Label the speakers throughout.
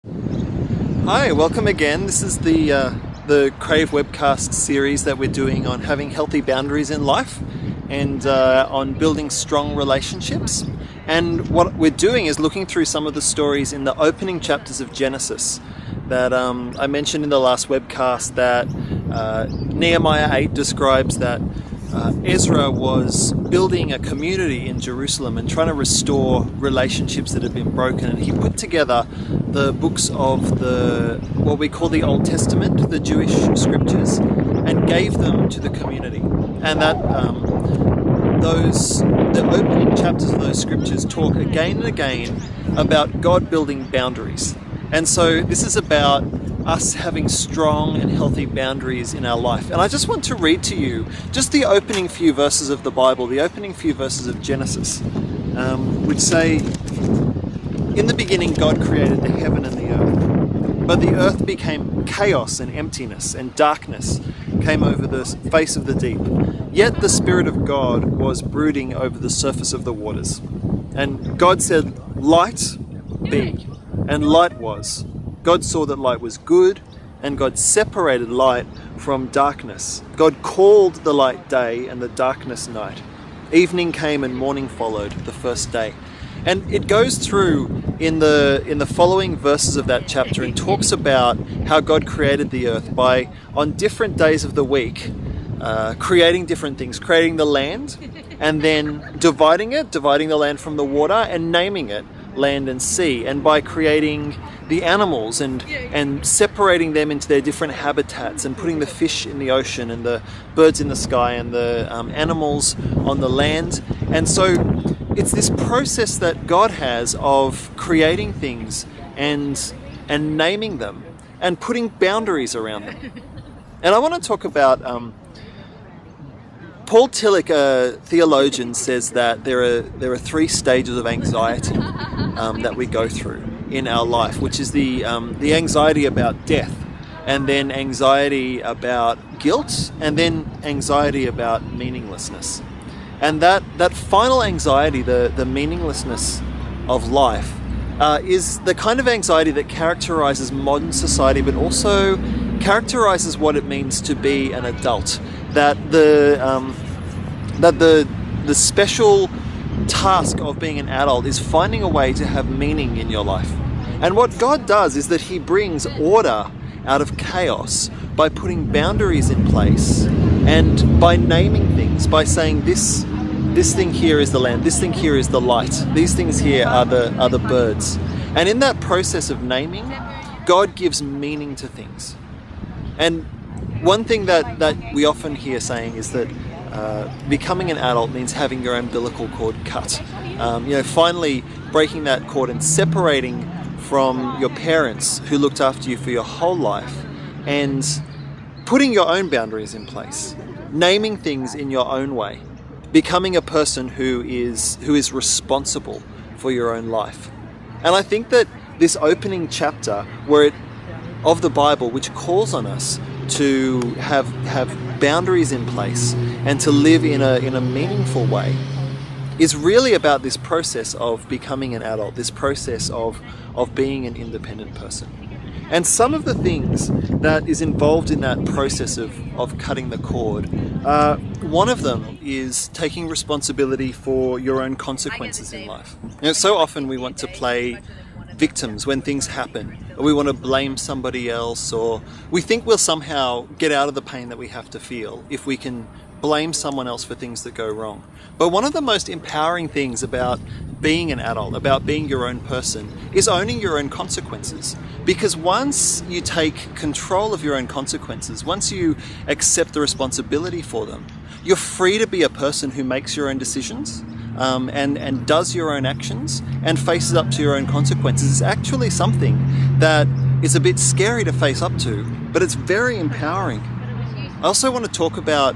Speaker 1: Hi, welcome again. This is the Crave webcast series that we're doing on having healthy boundaries in life and on building strong relationships. And what we're doing is looking through some of the stories in the opening chapters of Genesis that I mentioned in the last webcast, that Nehemiah 8 describes that Ezra was building a community in Jerusalem and trying to restore relationships that had been broken. And he put together the books of what we call the Old Testament, the Jewish scriptures, and gave them to the community. And that the opening chapters of those scriptures talk again and again about God building boundaries. And so this is about us having strong and healthy boundaries in our life. And I just want to read to you just the opening few verses of the Bible, the opening few verses of Genesis, which say, "In the beginning God created the heaven and the earth, but the earth became chaos and emptiness, and darkness came over the face of the deep. Yet the Spirit of God was brooding over the surface of the waters. And God said, 'Light be,' and light was. God saw that light was good, and God separated light from darkness. God called the light day and the darkness night. Evening came and morning followed the first day." And it goes through in the following verses of that chapter and talks about how God created the earth by, on different days of the week, creating different things, creating the land, and then dividing the land from the water, and naming it land and sea, and by creating the animals and separating them into their different habitats, and putting the fish in the ocean and the birds in the sky and the animals on the land. And so it's this process that God has of creating things and naming them and putting boundaries around them. And I want to talk about Paul Tillich, a theologian, says that there are three stages of anxiety that we go through in our life, which is the anxiety about death, and then anxiety about guilt, and then anxiety about meaninglessness. And that final anxiety, the meaninglessness of life, is the kind of anxiety that characterizes modern society, but also characterizes what it means to be an adult. That the special task of being an adult is finding a way to have meaning in your life. And what God does is that He brings order out of chaos by putting boundaries in place and by naming things, by saying this thing here is the land, this thing here is the light, these things here are the birds. And in that process of naming, God gives meaning to things. And one thing that we often hear saying is that becoming an adult means having your umbilical cord cut. Finally breaking that cord and separating from your parents who looked after you for your whole life, and putting your own boundaries in place, naming things in your own way, becoming a person who is responsible for your own life. And I think that this opening chapter of the Bible, which calls on us to have boundaries in place and to live in a meaningful way, is really about this process of becoming an adult, this process of being an independent person. And some of the things that is involved in that process of cutting the cord, one of them is taking responsibility for your own consequences in life. So often we want to play victims when things happen, or we want to blame somebody else, or we think we'll somehow get out of the pain that we have to feel if we can blame someone else for things that go wrong. But one of the most empowering things about being an adult, about being your own person, is owning your own consequences. Because once you take control of your own consequences, once you accept the responsibility for them, you're free to be a person who makes your own decisions, and does your own actions and faces up to your own consequences. It's actually something that is a bit scary to face up to, but it's very empowering. I also want to talk about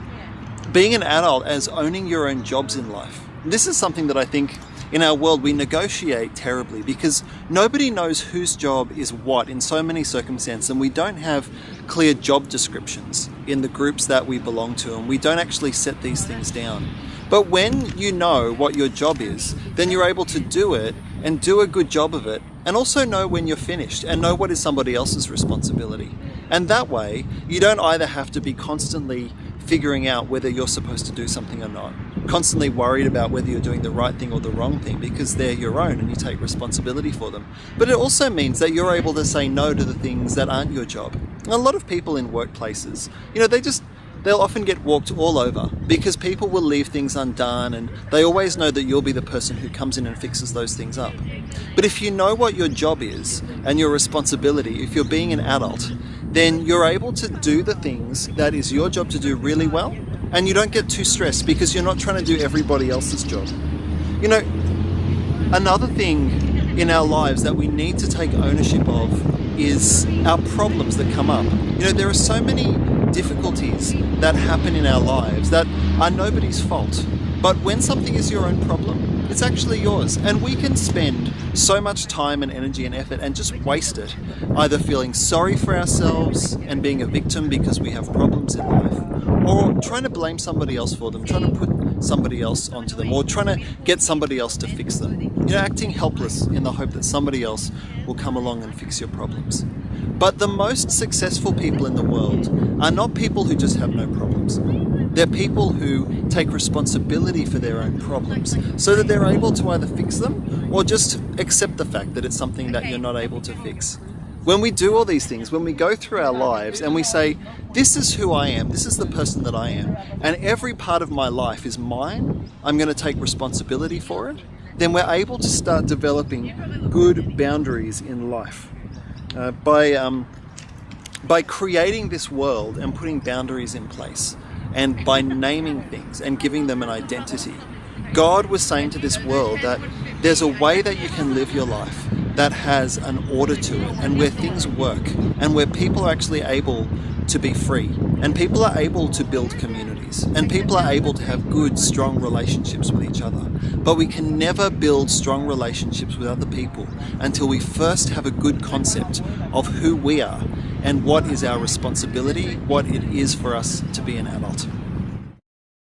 Speaker 1: being an adult as owning your own jobs in life. This is something that I think in our world we negotiate terribly, because nobody knows whose job is what in so many circumstances, and we don't have clear job descriptions in the groups that we belong to, and we don't actually set these things down. But when you know what your job is, then you're able to do it and do a good job of it and also know when you're finished and know what is somebody else's responsibility. And that way, you don't either have to be constantly figuring out whether you're supposed to do something or not, constantly worried about whether you're doing the right thing or the wrong thing, because they're your own and you take responsibility for them. But it also means that you're able to say no to the things that aren't your job. And a lot of people in workplaces, they'll often get walked all over because people will leave things undone, and they always know that you'll be the person who comes in and fixes those things up. But if you know what your job is and your responsibility, if you're being an adult, then you're able to do the things that is your job to do really well, and you don't get too stressed because you're not trying to do everybody else's job. Another thing in our lives that we need to take ownership of is our problems that come up. There are so many difficulties that happen in our lives that are nobody's fault. But when something is your own problem, it's actually yours. And we can spend so much time and energy and effort and just waste it, either feeling sorry for ourselves and being a victim because we have problems in life, or trying to blame somebody else for them, trying to put somebody else onto them, or trying to get somebody else to fix them. Acting helpless in the hope that somebody else will come along and fix your problems. But the most successful people in the world are not people who just have no problems. They're people who take responsibility for their own problems so that they're able to either fix them or just accept the fact that it's something that you're not able to fix. When we do all these things, when we go through our lives and we say, this is who I am, this is the person that I am, and every part of my life is mine, I'm going to take responsibility for it, then we're able to start developing good boundaries in life. By creating this world and putting boundaries in place, and by naming things and giving them an identity, God was saying to this world that there's a way that you can live your life that has an order to it, and where things work, and where people are actually able to be free, and people are able to build communities, and people are able to have good, strong relationships with each other. But we can never build strong relationships with other people until we first have a good concept of who we are and what is our responsibility, what it is for us to be an adult.